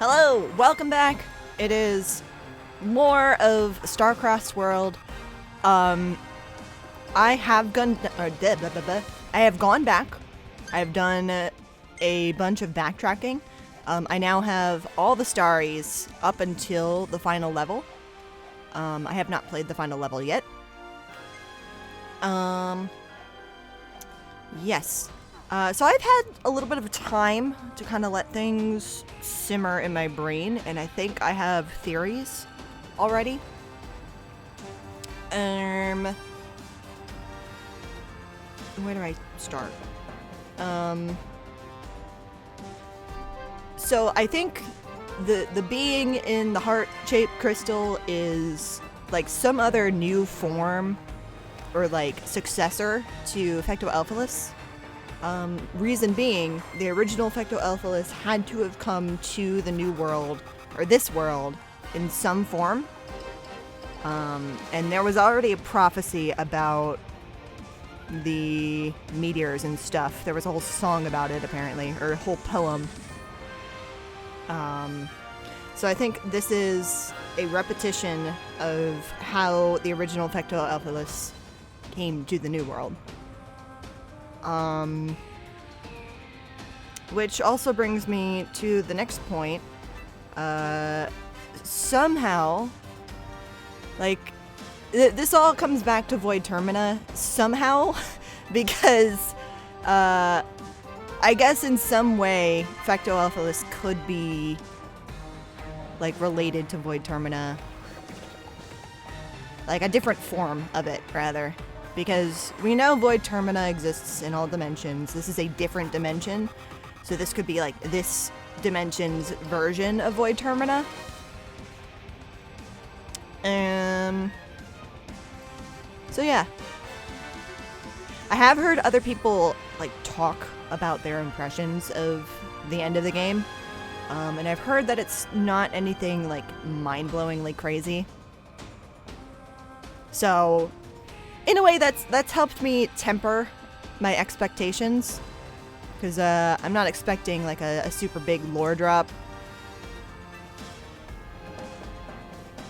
Hello, welcome back. It is more of Starcraft's world. I have gone back. I've done a bunch of backtracking. I now have all the starries up until the final level. I have not played the final level yet. Yes. So I've had a little bit of time to kind of let things simmer in my brain, and I think I have theories already. Where do I start? So I think the being in the heart-shaped crystal is like some other new form or like successor to Fecto-Alphalus. Reason being, the original Fecto-Alphalus had to have come to the new world, or this world, in some form. And there was already a prophecy about the meteors and stuff. There was a whole song about it, apparently, or a whole poem. So I think this is a repetition of how the original Fecto-Alphalus came to the new world. Which also brings me to the next point. Somehow, like, this all comes back to Void Termina somehow, because, I guess in some way, Fecto-Alphalus could be, like, related to Void Termina. Like, a different form of it, rather. Because we know Void Termina exists in all dimensions. This is a different dimension. So this could be like this dimension's version of Void Termina. So yeah. I have heard other people like talk about their impressions of the end of the game. And I've heard that it's not anything like mind-blowingly crazy. So in a way, that's helped me temper my expectations, because I'm not expecting like a super big lore drop,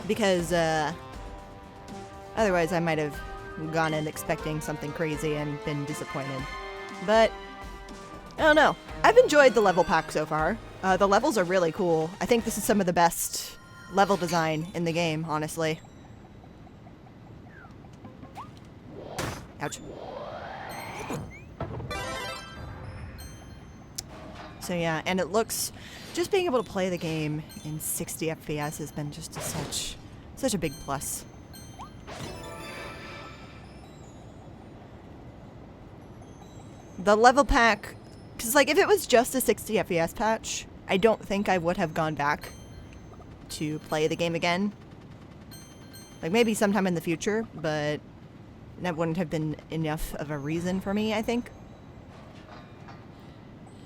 because otherwise I might have gone in expecting something crazy and been disappointed. But I don't know. I've enjoyed the level pack so far. The levels are really cool. I think this is some of the best level design in the game, honestly. Ouch. So yeah, and it looks, just being able to play the game in 60 FPS has been just such a big plus. The level pack, because like if it was just a 60 FPS patch, I don't think I would have gone back to play the game again. Like maybe sometime in the future, but that wouldn't have been enough of a reason for me, I think.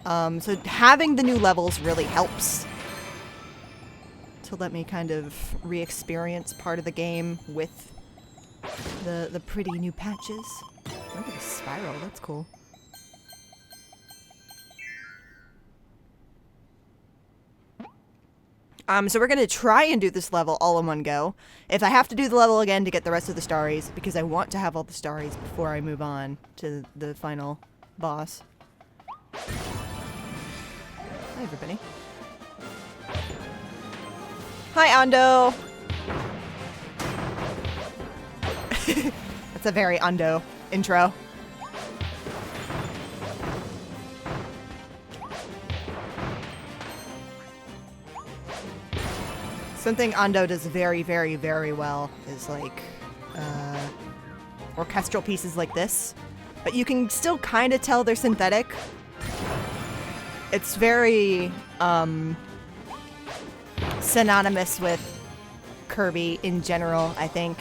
So having the new levels really helps to let me kind of re-experience part of the game with the pretty new patches. Look at the spiral, that's cool. So we're gonna try and do this level all in one go. If I have to do the level again to get the rest of the starries, because I want to have all the starries before I move on to the final boss. Hi, everybody. Hi, Ando! That's a very Ando intro. Something Ando does very, very, very well is like orchestral pieces like this. But you can still kind of tell they're synthetic. It's very synonymous with Kirby in general, I think.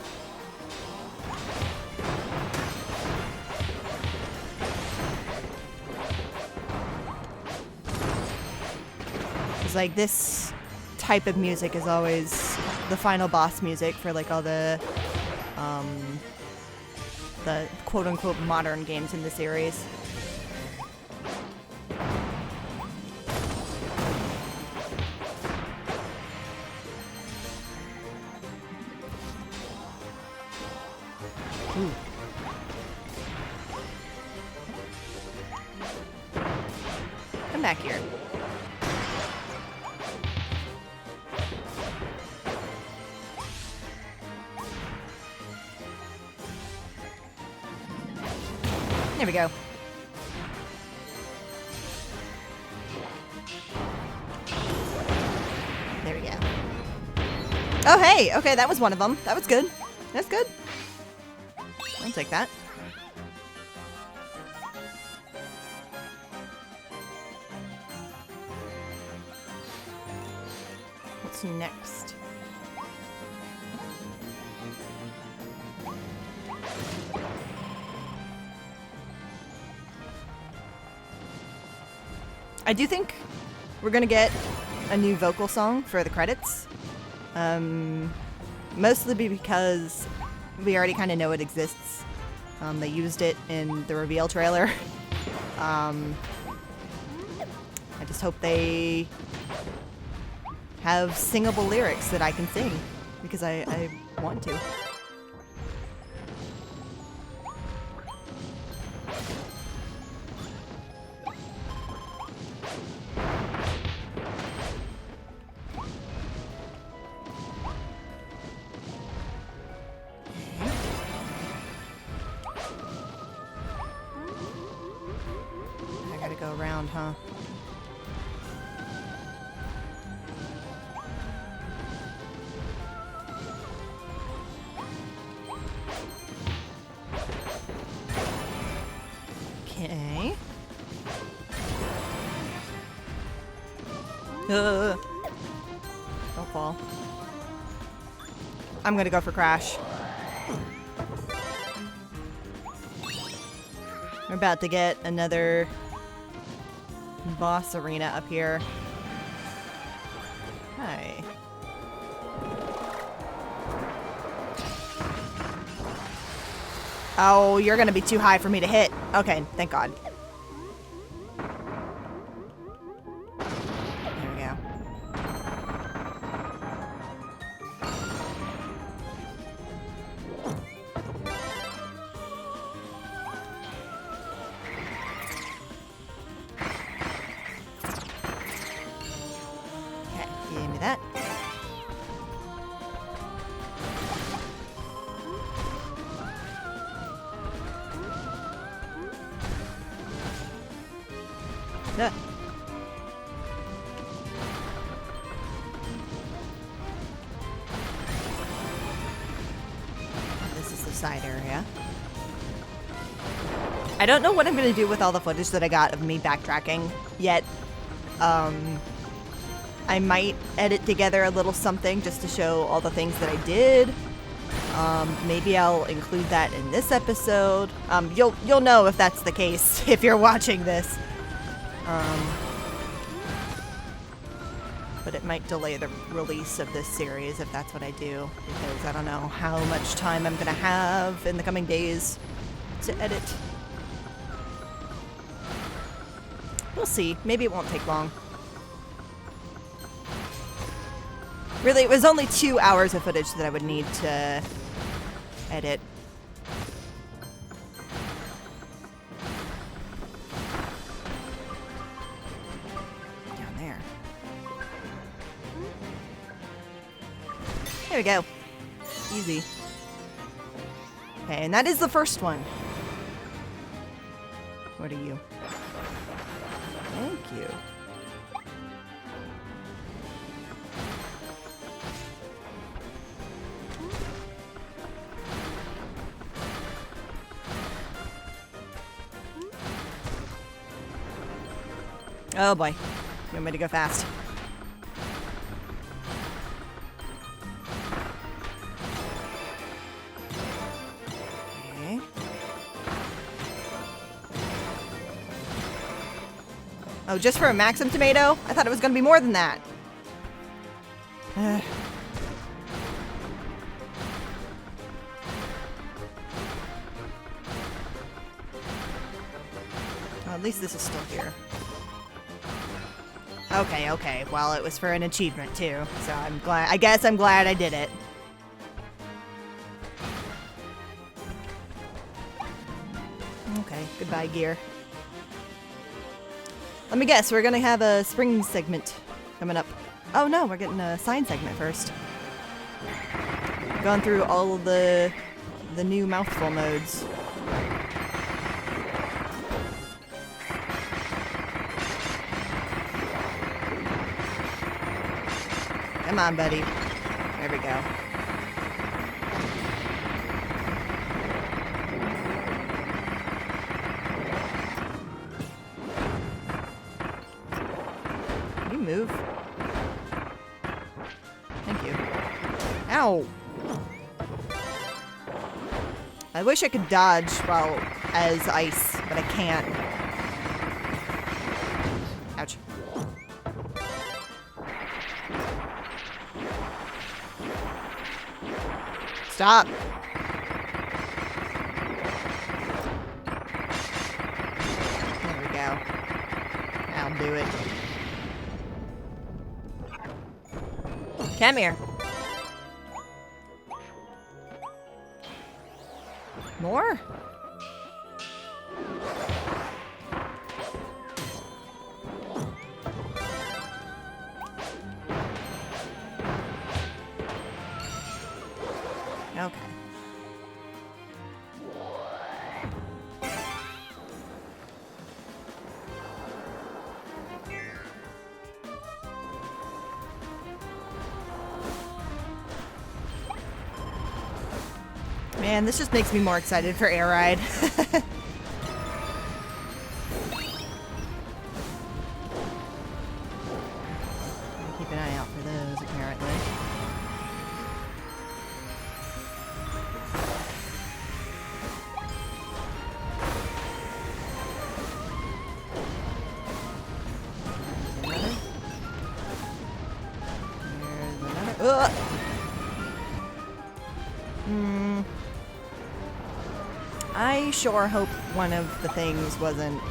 It's like this type of music is always the final boss music for like all the quote-unquote modern games in the series. back here. There we go. There we go. Oh, hey! Okay, that was one of them. That was good. That's good. I'll take that. What's next? I do think we're gonna get a new vocal song for the credits. Mostly because we already kind of know it exists. They used it in the reveal trailer. I just hope they have singable lyrics that I can sing, because I want to. I gotta go around, huh? Okay. Don't fall. I'm gonna go for Crash. We're about to get another boss arena up here. Hi. Oh, you're gonna be too high for me to hit. Okay, thank God. There we go. Okay, give me that. Ugh. This is the side area. I don't know what I'm going to do with all the footage that I got of me backtracking yet. I might edit together a little something just to show all the things that I did. Maybe I'll include that in this episode. You'll know if that's the case if you're watching this. But it might delay the release of this series if that's what I do, because I don't know how much time I'm gonna have in the coming days to edit. We'll see. Maybe it won't take long. Really, it was only 2 hours of footage that I would need to edit. There we go. Easy. Okay, and that is the first one. What are you? Thank you. Oh boy. You want me to go fast? Oh, just for a Maxim tomato? I thought it was going to be more than that. Well, at least this is still here. Okay, okay. Well, it was for an achievement too, so I'm glad. I guess I'm glad I did it. Okay, goodbye, gear. Let me guess, we're gonna have a spring segment coming up. Oh no, we're getting a sign segment first. Gone through all of the new mouthful modes. Come on, buddy. There we go. Can you move? Thank you. Ow! I wish I could dodge while as ice, but I can't. Ouch. Stop! There we go. I'll do it. Come here. More? Okay. Man, this just makes me more excited for Air Ride. Keep an eye out for those, apparently. There's another. Ugh. I sure hope one of the things wasn't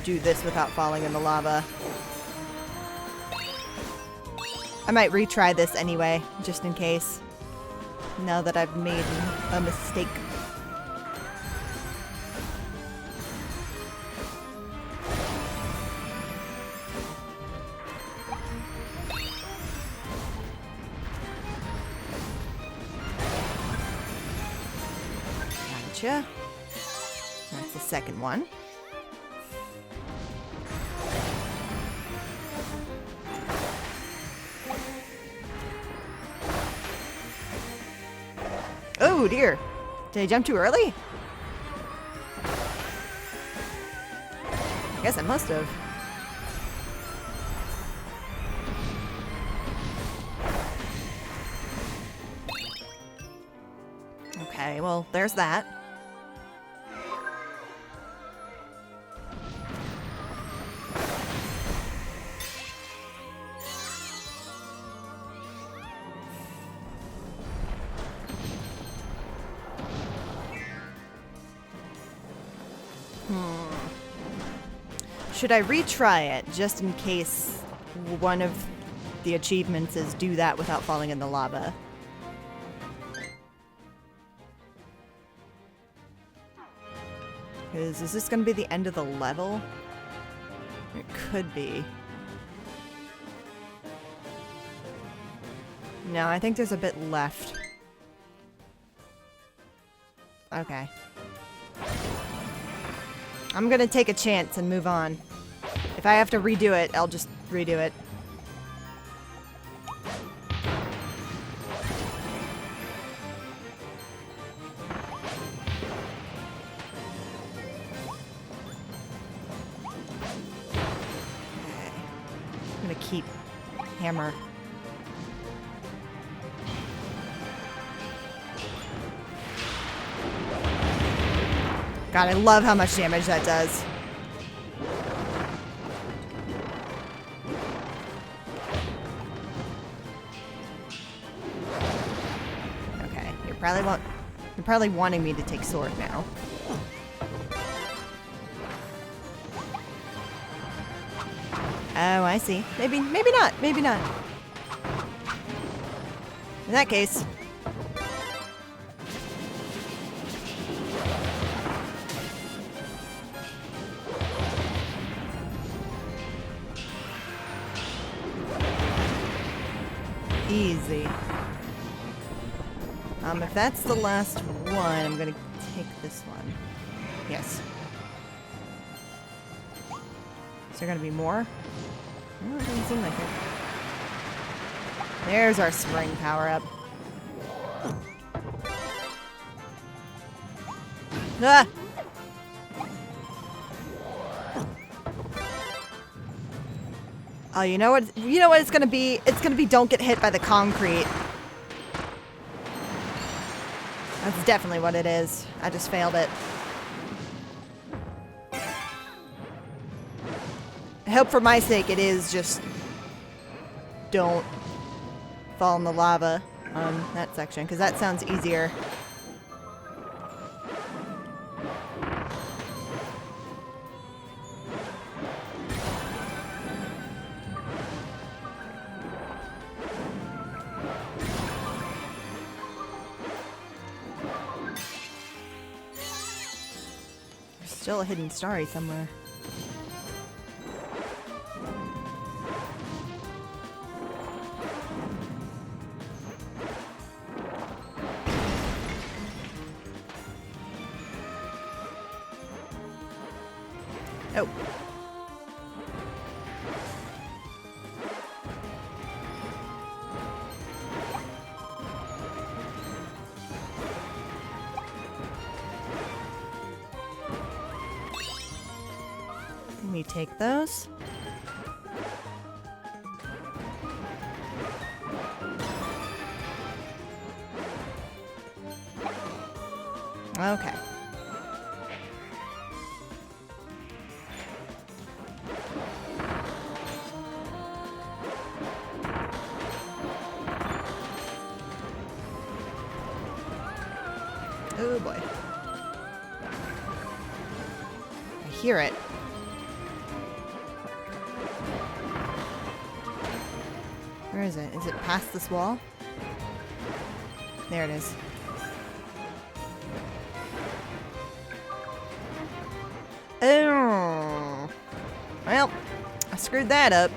do this without falling in the lava. I might retry this anyway, just in case, now that I've made a mistake. Gotcha. That's the second one. Oh dear. Did I jump too early? I guess I must have. Okay, well, there's that. Should I retry it just in case one of the achievements is do that without falling in the lava? Is this going to be the end of the level? It could be. No, I think there's a bit left. Okay. I'm gonna take a chance and move on. If I have to redo it, I'll just redo it. Okay. I'm gonna keep hammer. God, I love how much damage that does. Okay, you're probably wanting me to take sword now. Oh, I see. Maybe not. Maybe not. In that case. Easy. If that's the last one, I'm gonna take this one. Yes. Is there gonna be more? No, it doesn't seem like it. There's our spring power-up. Ah! Oh, you know what? You know what it's gonna be? It's gonna be don't get hit by the concrete. That's definitely what it is. I just failed it. I hope for my sake it is just don't fall in the lava on that section, because that sounds easier. Still a hidden starry somewhere. Oh. Let me take those. Okay. Oh boy. I hear it. Where is it? Is it past this wall? There it is. Oh. Well, I screwed that up.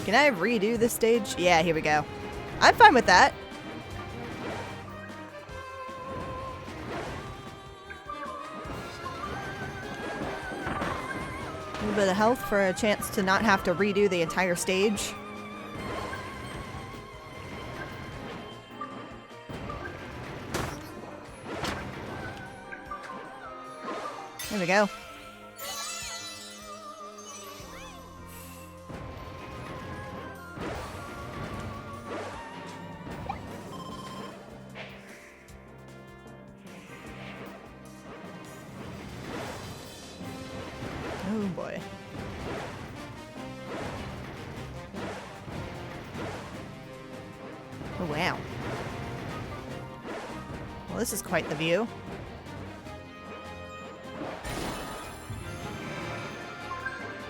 Can I redo this stage? Yeah, here we go. I'm fine with that. A little bit of health for a chance to not have to redo the entire stage. There we go. Oh boy. Oh wow. Well, this is quite the view.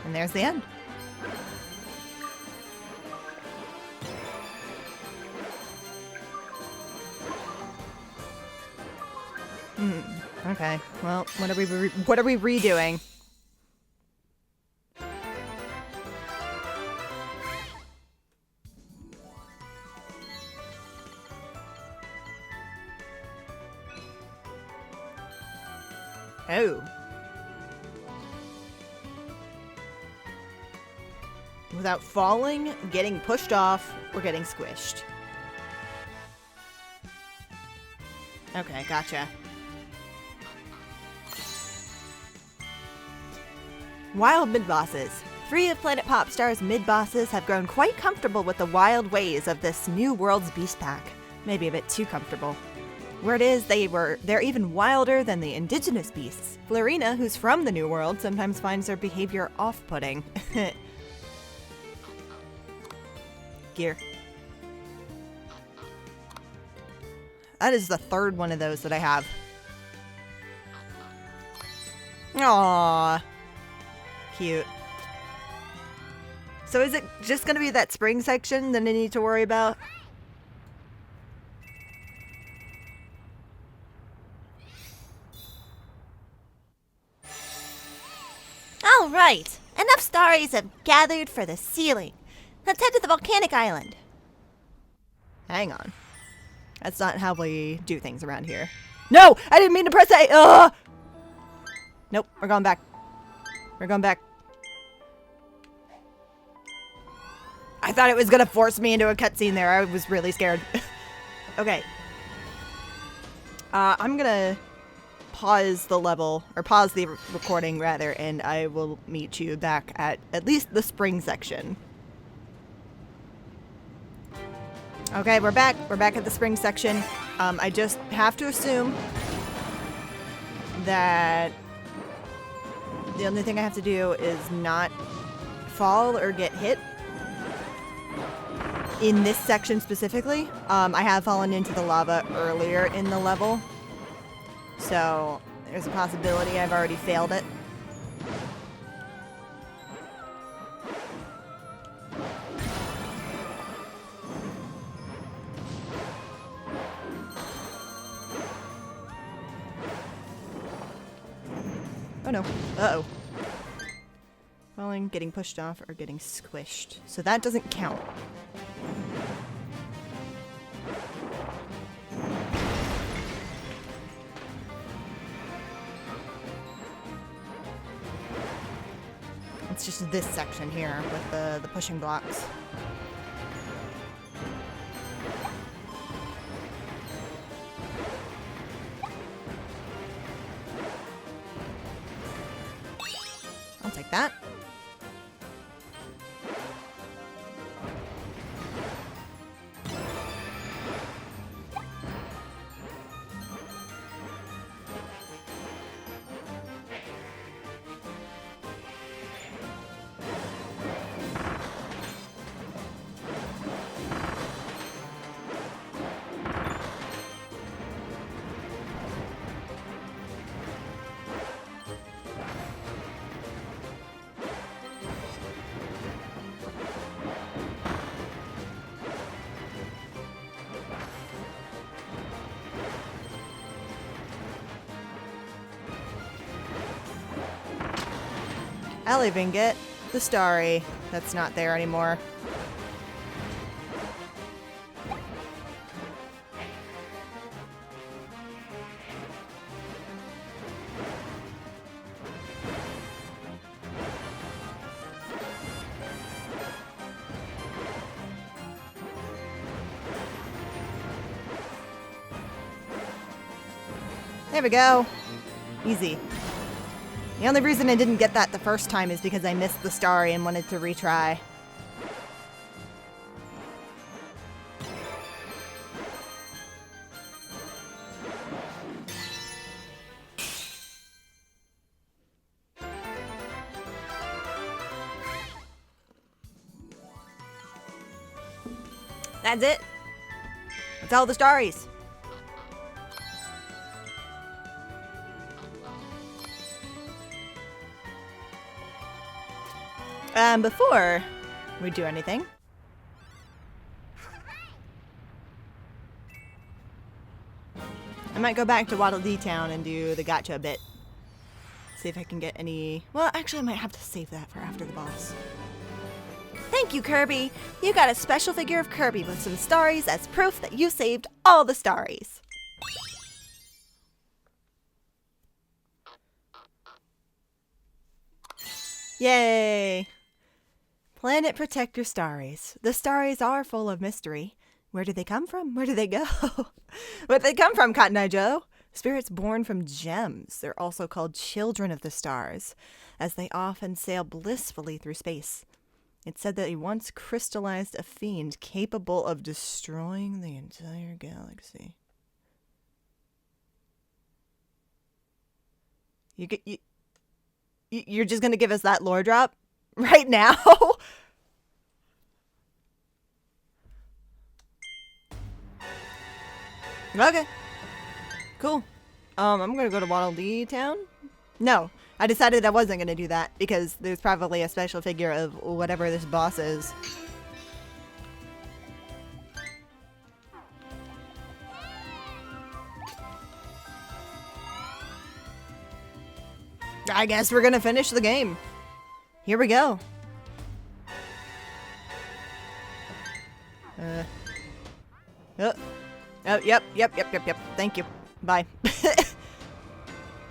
And there's the end. Okay. Well, what are we redoing? Oh. Without falling, getting pushed off, or getting squished. Okay, gotcha. Wild mid-bosses. 3 of Planet Popstar's mid-bosses have grown quite comfortable with the wild ways of this new world's beast pack. Maybe a bit too comfortable. Word is they're even wilder than the indigenous beasts. Florina, who's from the New World, sometimes finds their behavior off-putting. Gear. That is the 3rd one of those that I have. Aww. Cute. So is it just going to be that spring section that I need to worry about? All right. Enough starries have gathered for the ceiling. Let's head to the volcanic island. Hang on. That's not how we do things around here. No! I didn't mean to press A! Ugh! Nope, we're going back. We're going back. I thought it was gonna force me into a cutscene there. I was really scared. Okay. I'm gonna pause the level, or pause the recording rather, and I will meet you back at least the spring section. Okay, we're back. We're back at the spring section. I just have to assume that the only thing I have to do is not fall or get hit. In this section specifically, I have fallen into the lava earlier in the level. So there's a possibility I've already failed it. Oh no. Uh-oh. Falling, getting pushed off, or getting squished. So that doesn't count. It's just this section here with the pushing blocks. I'll take that. I'll even get the starry that's not there anymore. There we go. Easy. The only reason I didn't get that the first time is because I missed the starry and wanted to retry. That's it. That's all the starries. Before we do anything, I might go back to Waddle Dee Town and do the gotcha bit. See if I can get any... Well, actually, I might have to save that for after the boss. Thank you, Kirby! You got a special figure of Kirby with some starries as proof that you saved all the starries. Yay! Planet protect your starries. The starries are full of mystery. Where do they come from? Where do they go? Where'd they come from, Cotton Eye Joe? Spirits born from gems. They're also called children of the stars, as they often sail blissfully through space. It's said that he once crystallized a fiend capable of destroying the entire galaxy. You're just gonna give us that lore drop right now? Okay. Cool. I'm gonna go to Waddle Dee Town. No, I decided I wasn't gonna do that because there's probably a special figure of whatever this boss is. I guess we're gonna finish the game. Here we go. Oh, yep. Thank you. Bye.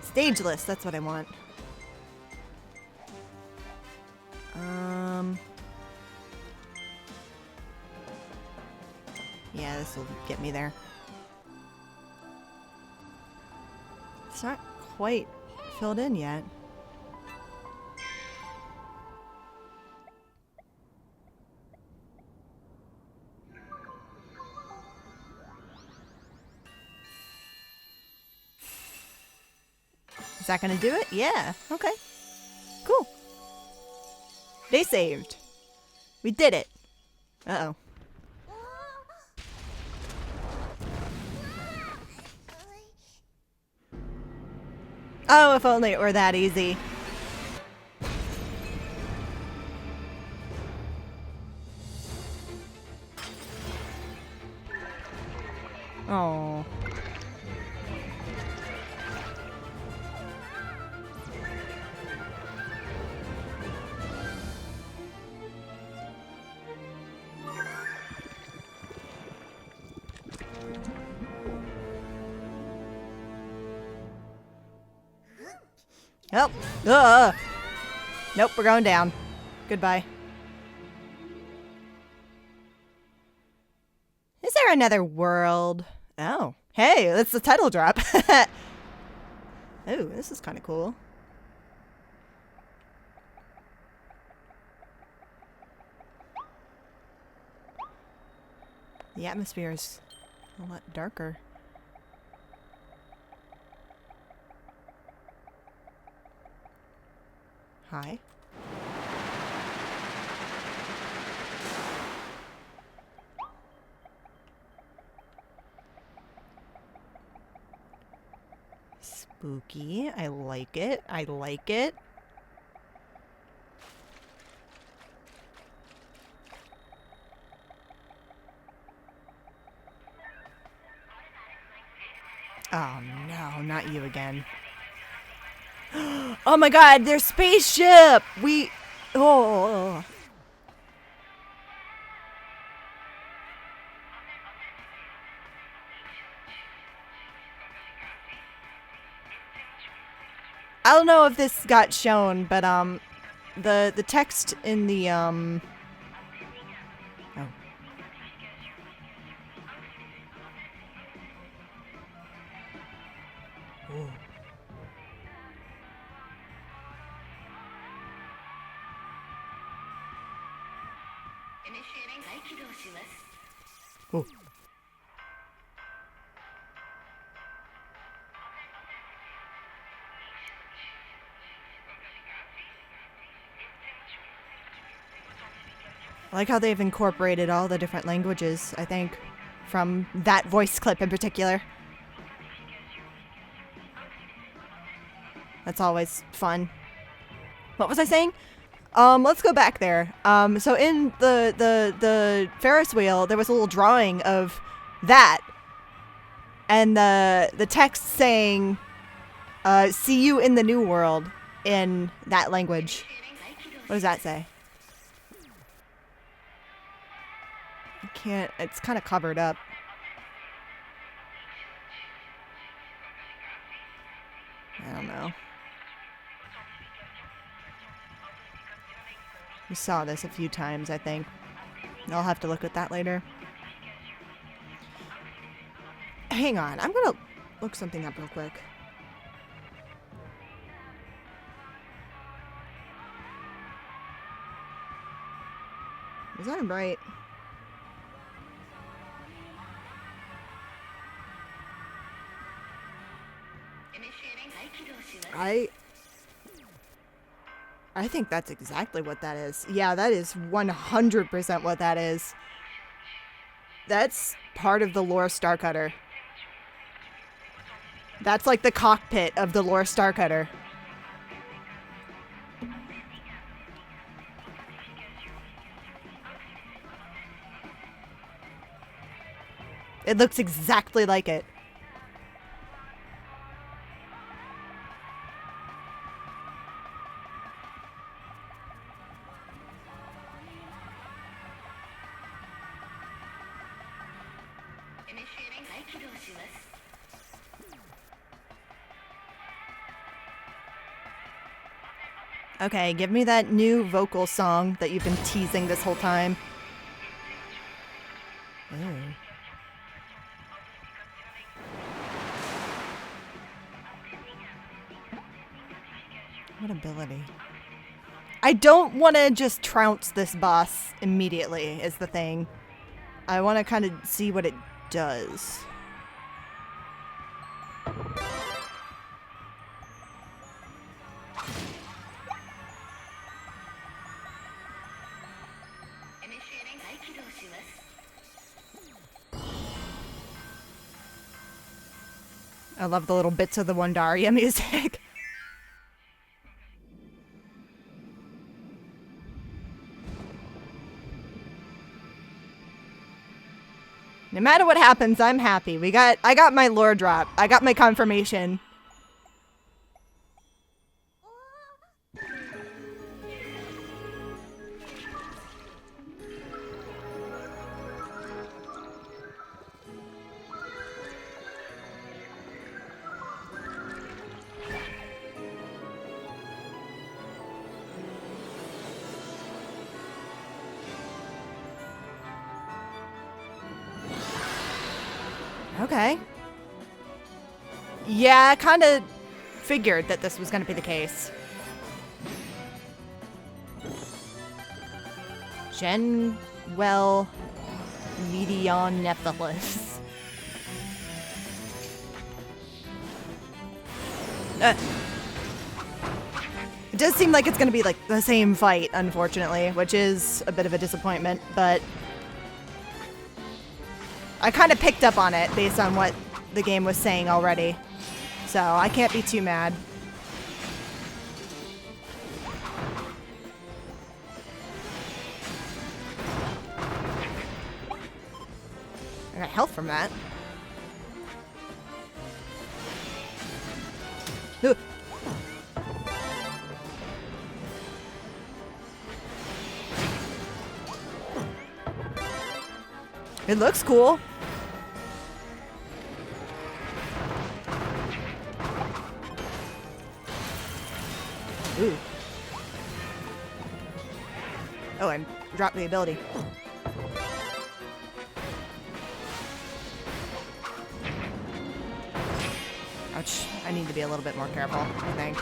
Stage list, that's what I want. Yeah, this will get me there. It's not quite filled in yet. Is that gonna do it? Yeah. Okay. Cool. They saved. We did it. Uh-oh. Oh, if only it were that easy. Oh. Oh. Nope, we're going down. Goodbye. Is there another world? Oh. Hey, that's the title drop. Oh, this is kind of cool. The atmosphere is a lot darker. Hi. Spooky. I like it. I like it. Oh no, not you again. Oh my god, their spaceship! Oh. I don't know if this got shown, but the text in the oh. Ooh. Ooh. I like how they've incorporated all the different languages, I think, from that voice clip in particular. That's always fun. What was I saying? Let's go back there. So in the Ferris wheel, there was a little drawing of that, and the text saying, "See you in the new world," in that language. What does that say? I can't. It's kind of covered up. I don't know. We saw this a few times, I think. I'll have to look at that later. Hang on, I'm gonna look something up real quick. Is that right? I think that's exactly what that is. Yeah, that is 100% what that is. That's part of the lore Starcutter. That's like the cockpit of the lore Starcutter. It looks exactly like it. Okay, give me that new vocal song that you've been teasing this whole time. Ooh. What ability? I don't want to just trounce this boss immediately, is the thing. I want to kind of see what it does. I love the little bits of the Wandaria music. No matter what happens, I'm happy. I got my lore drop. I got my confirmation. Okay. Yeah, I kind of figured that this was going to be the case. Genwell Medionephalus. It does seem like it's going to be like the same fight, unfortunately, which is a bit of a disappointment, but I kind of picked up on it based on what the game was saying already. So I can't be too mad. I got health from that. Ooh. It looks cool. Ooh. Oh, and drop the ability. Ouch. I need to be a little bit more careful, I think.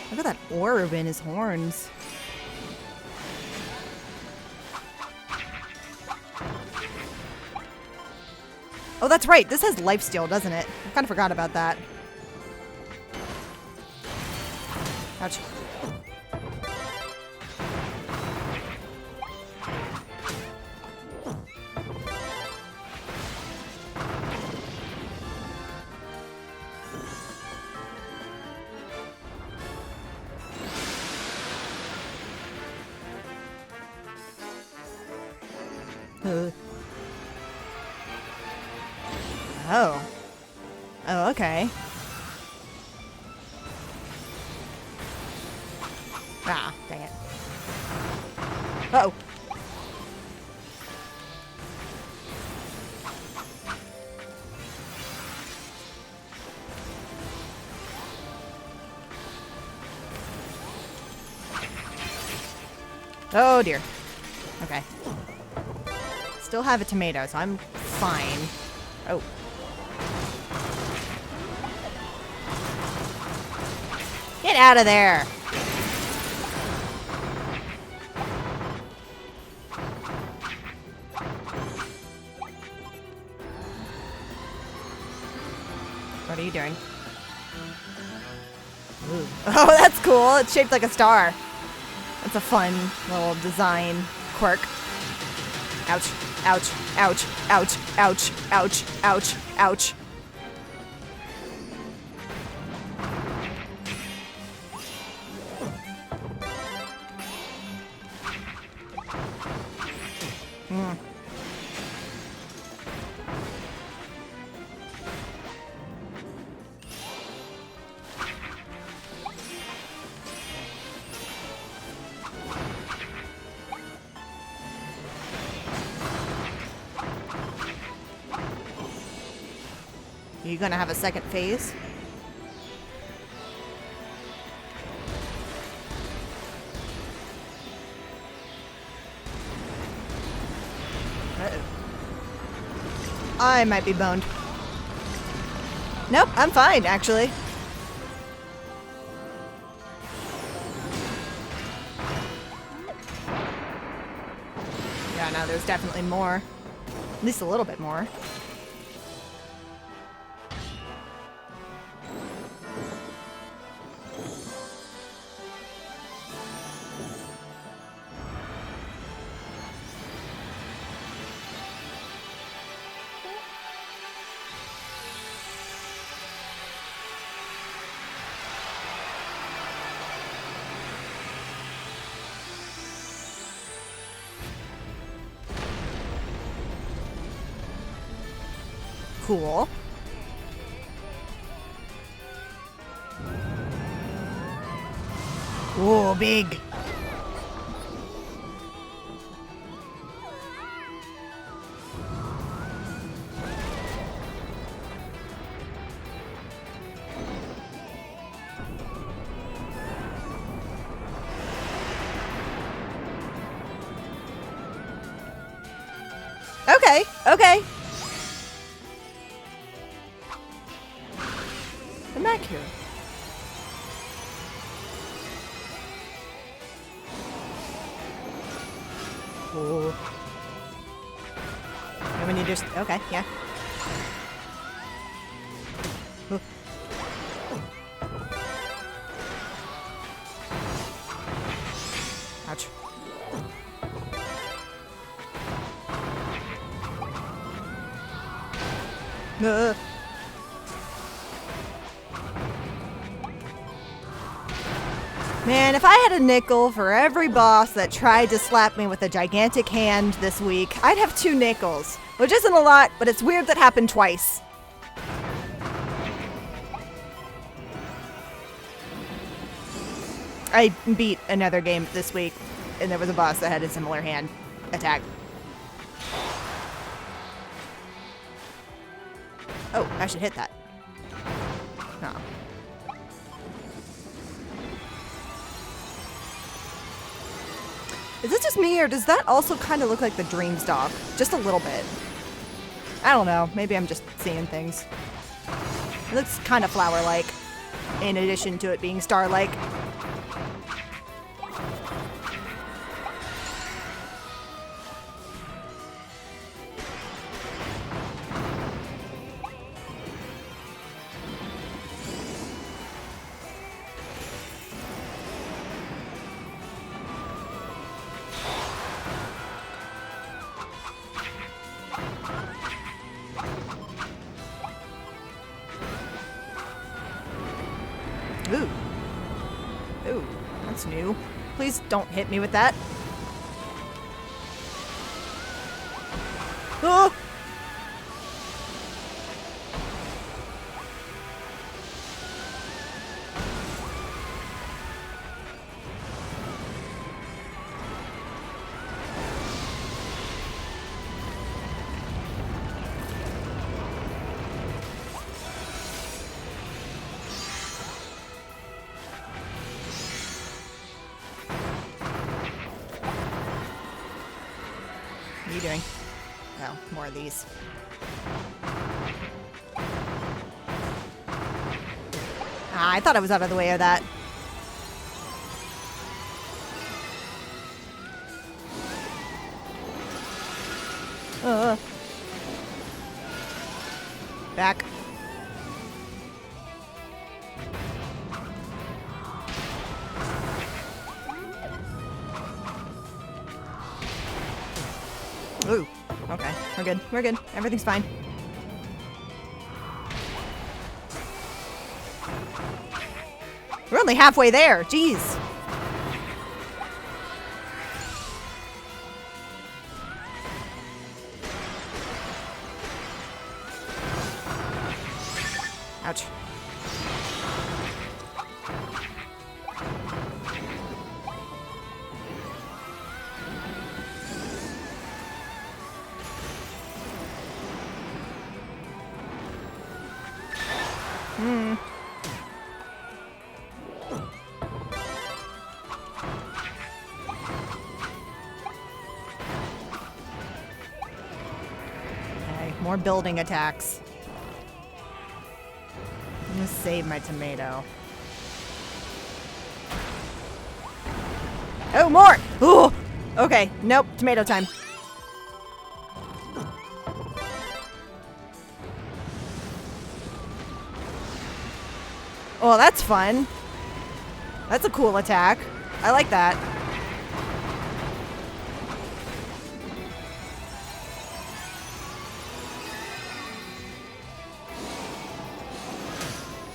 Look at that orb in his horns. Oh, that's right. This has lifesteal, doesn't it? I kind of forgot about that. Ouch. Oh. Oh, okay. Ah, dang it. Uh-oh. Oh dear. Okay. Still have a tomato, so I'm fine. Oh. Get out of there! What are you doing? Ooh. Oh, that's cool! It's shaped like a star. That's a fun little design quirk. Ouch. Ouch. Ouch. Ouch. Ouch. Ouch. Ouch. Ouch. You gonna have a second phase? Uh-oh. I might be boned. Nope, I'm fine, actually. Yeah, no, there's definitely more. At least a little bit more. Cool. Whoa, big. Okay, okay. Come back here. Cool. And when you just... Okay, yeah. Oh. Ouch. Man, if I had a nickel for every boss that tried to slap me with a gigantic hand this week, I'd have 2 nickels. Which isn't a lot, but it's weird that happened twice. I beat another game this week, and there was a boss that had a similar hand attack. Oh, I should hit that. Oh. Is it just me, or does that also kind of look like the Dreams dog? Just a little bit. I don't know. Maybe I'm just seeing things. It looks kind of flower-like, in addition to it being star-like. Ooh. Ooh, that's new. Please don't hit me with that. Oh! What are you doing? Oh, more of these. Ah, I thought I was out of the way of that. Back. Ooh. Okay. We're good. We're good. Everything's fine. We're only halfway there. Jeez. Ouch. More building attacks. I'm gonna save my tomato. Oh, more! Ooh! Okay, nope, tomato time. Oh, that's fun. That's a cool attack. I like that.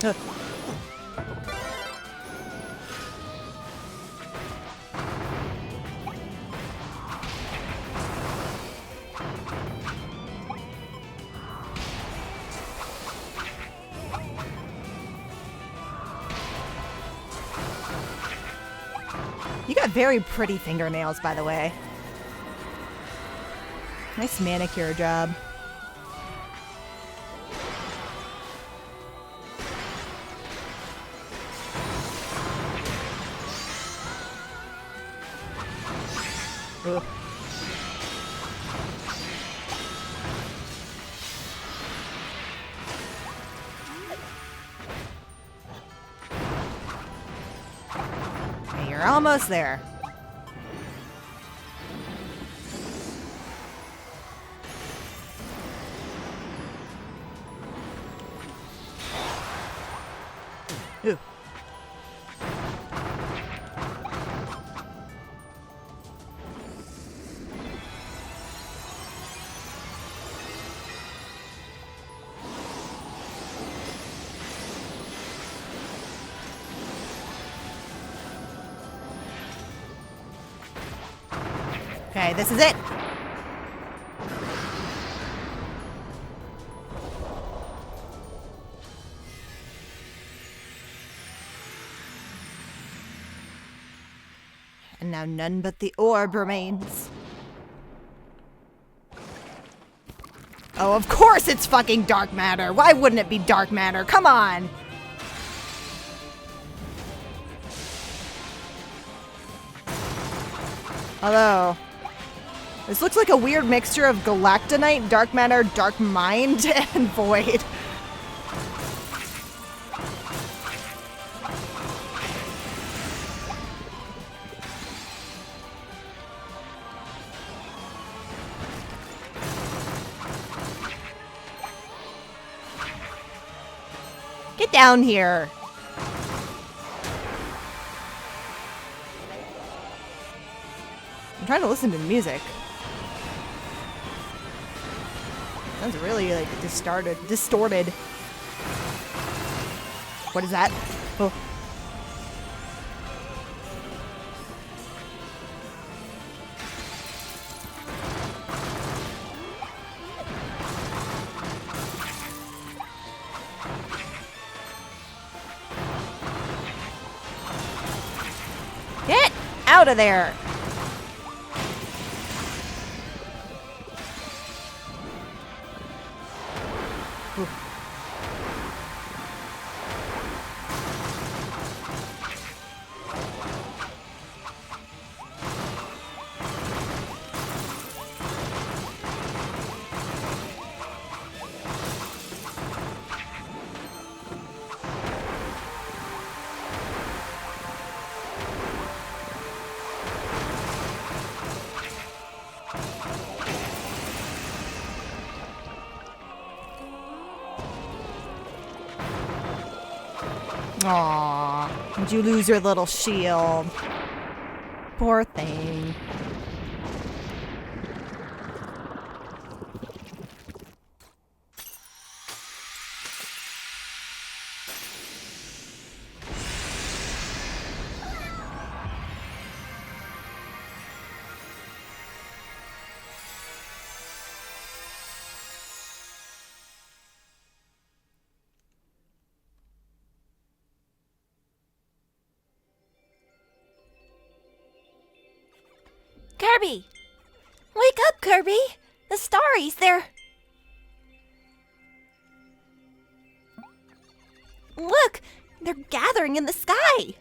Ugh. You got very pretty fingernails, by the way. Nice manicure job. Ugh. Okay, you're almost there. Ooh. Okay, this is it. And now none but the orb remains. Oh, of course it's fucking dark matter. Why wouldn't it be dark matter? Come on. Although, this looks like a weird mixture of galactonite, dark matter, dark mind, and void. Get down here. I'm trying to listen to the music. Sounds really like distorted. What is that? Oh. Get out of there. Aww. Did you lose your little shield? Poor thing. Kirby! Wake up, Kirby! The starries, they're... Look! They're gathering in the sky!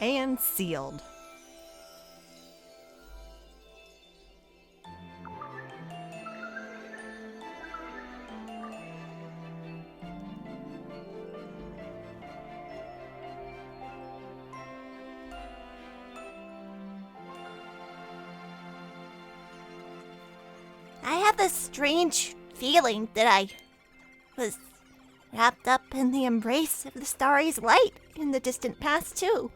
And sealed. I have this strange feeling that I was wrapped up in the embrace of the starry's light in the distant past, too.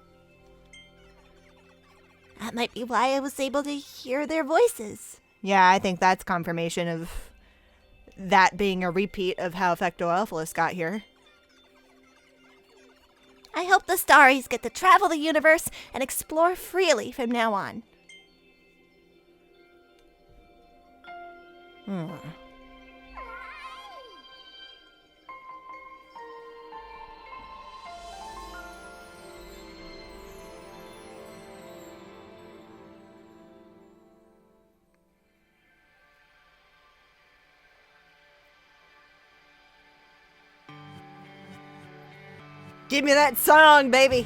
That might be why I was able to hear their voices. Yeah, I think that's confirmation of that being a repeat of how Fectoelphilus got here. I hope the starries get to travel the universe and explore freely from now on. Give me that song, baby.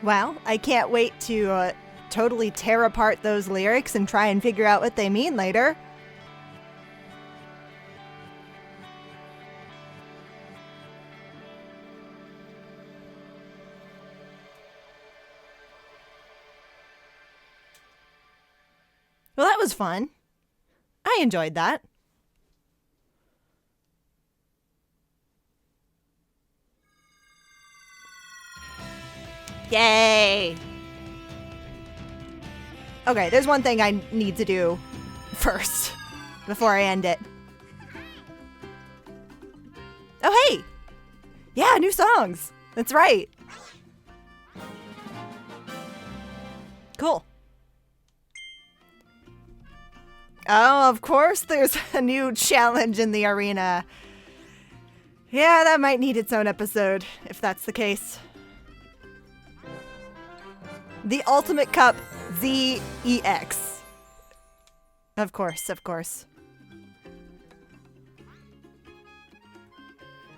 Well, I can't wait to totally tear apart those lyrics and try and figure out what they mean later. Well, that was fun. I enjoyed that. Yay! Okay, there's one thing I need to do first before I end it. Oh, hey! Yeah, new songs. That's right. Cool. Oh, of course there's a new challenge in the arena. Yeah, that might need its own episode, if that's the case. The Ultimate Cup ZEX. Of course, of course.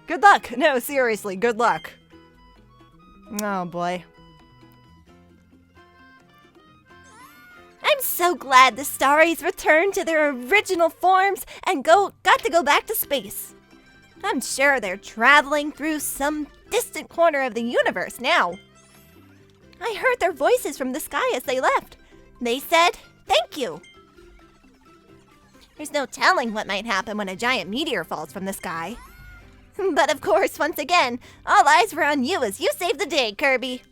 Good luck. No, seriously, good luck. Oh, boy. I'm so glad the Starries returned to their original forms and got to go back to space. I'm sure they're traveling through some distant corner of the universe now. I heard their voices from the sky as they left. They said, "Thank you." There's no telling what might happen when a giant meteor falls from the sky. But of course, once again, all eyes were on you as you saved the day, Kirby.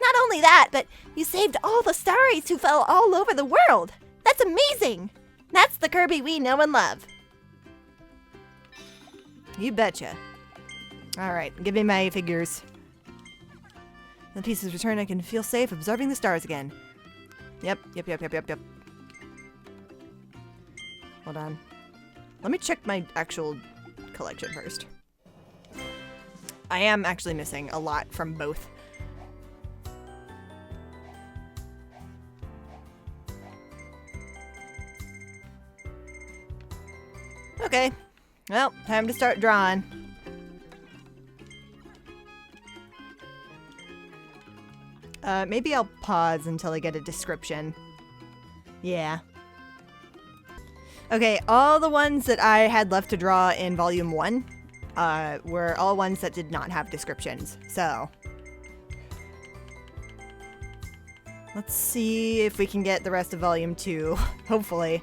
Not only that, but you saved all the Starries who fell all over the world. That's amazing. That's the Kirby we know and love. You betcha. Alright, give me my figures. The pieces return, I can feel safe observing the stars again. Yep. Hold on. Let me check my actual collection first. I am actually missing a lot from both. Okay. Well, time to start drawing. Maybe I'll pause until I get a description. Yeah. Okay, all the ones that I had left to draw in Volume 1 were all ones that did not have descriptions, so... Let's see if we can get the rest of Volume 2, hopefully.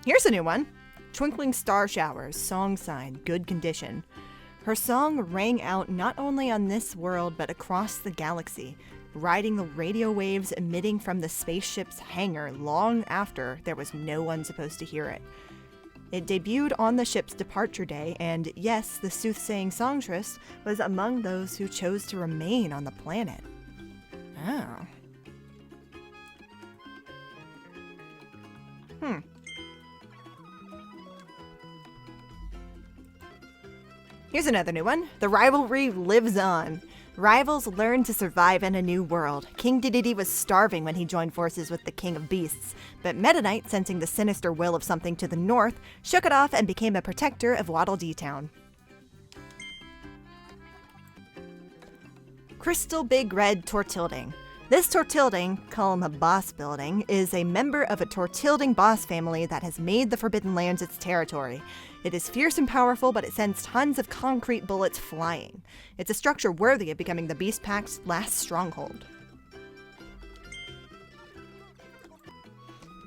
Here's a new one. Twinkling Star Showers, song sign, good condition. Her song rang out not only on this world, but across the galaxy, riding the radio waves emitting from the spaceship's hangar long after there was no one supposed to hear it. It debuted on the ship's departure day, and yes, the soothsaying songstress was among those who chose to remain on the planet. Oh. Here's another new one. The rivalry lives on. Rivals learn to survive in a new world. King Dedede was starving when he joined forces with the King of Beasts, but Meta Knight, sensing the sinister will of something to the north, shook it off and became a protector of Waddle Dee Town. Crystal Big Red Tortilding. This Tortilding, call him a boss building, is a member of a Tortilding boss family that has made the Forbidden Lands its territory. It is fierce and powerful, but it sends tons of concrete bullets flying. It's a structure worthy of becoming the Beast Pack's last stronghold.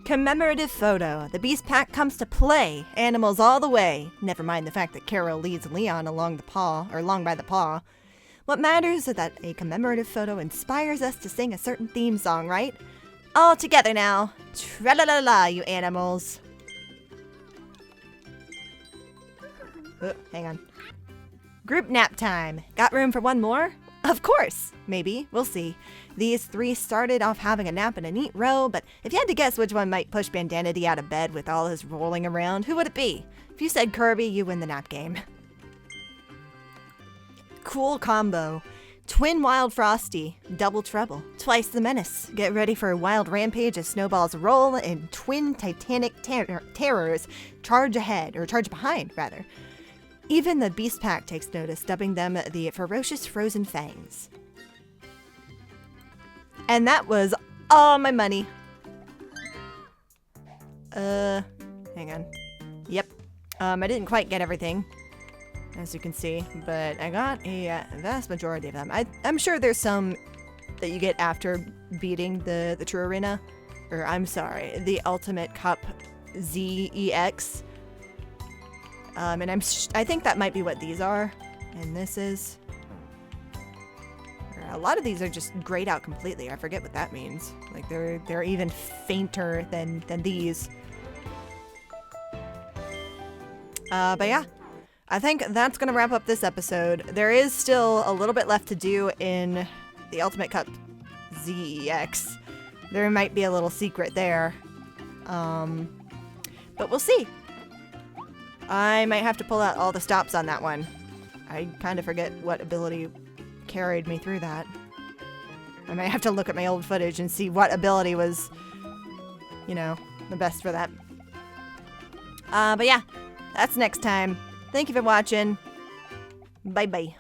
Commemorative photo. The Beast Pack comes to play. Animals all the way. Never mind the fact that Carol leads Leon along by the paw. What matters is that a commemorative photo inspires us to sing a certain theme song, right? All together now. Tra-la-la-la, you animals. Oh, hang on. Group nap time. Got room for one more? Of course. Maybe. We'll see. These three started off having a nap in a neat row, but if you had to guess which one might push Bandanity out of bed with all his rolling around, who would it be? If you said Kirby, you win the nap game. Cool combo. Twin Wild Frosty, Double Trouble, twice the menace. Get ready for a wild rampage as snowballs roll and twin titanic terrors charge behind, rather. Even the Beast Pack takes notice, dubbing them the Ferocious Frozen Fangs. And that was all my money. Hang on. Yep. I didn't quite get everything, as you can see, but I got a vast majority of them. I'm sure there's some that you get after beating the True Arena, or I'm sorry, the Ultimate Cup ZEX. And I think that might be what these are, and this is. A lot of these are just grayed out completely. I forget what that means. Like they're even fainter than these. But yeah, I think that's gonna wrap up this episode. There is still a little bit left to do in the Ultimate Cup ZEX. There might be a little secret there. But we'll see. I might have to pull out all the stops on that one. I kind of forget what ability carried me through that. I might have to look at my old footage and see what ability was, you know, the best for that. But yeah, that's next time. Thank you for watching. Bye-bye.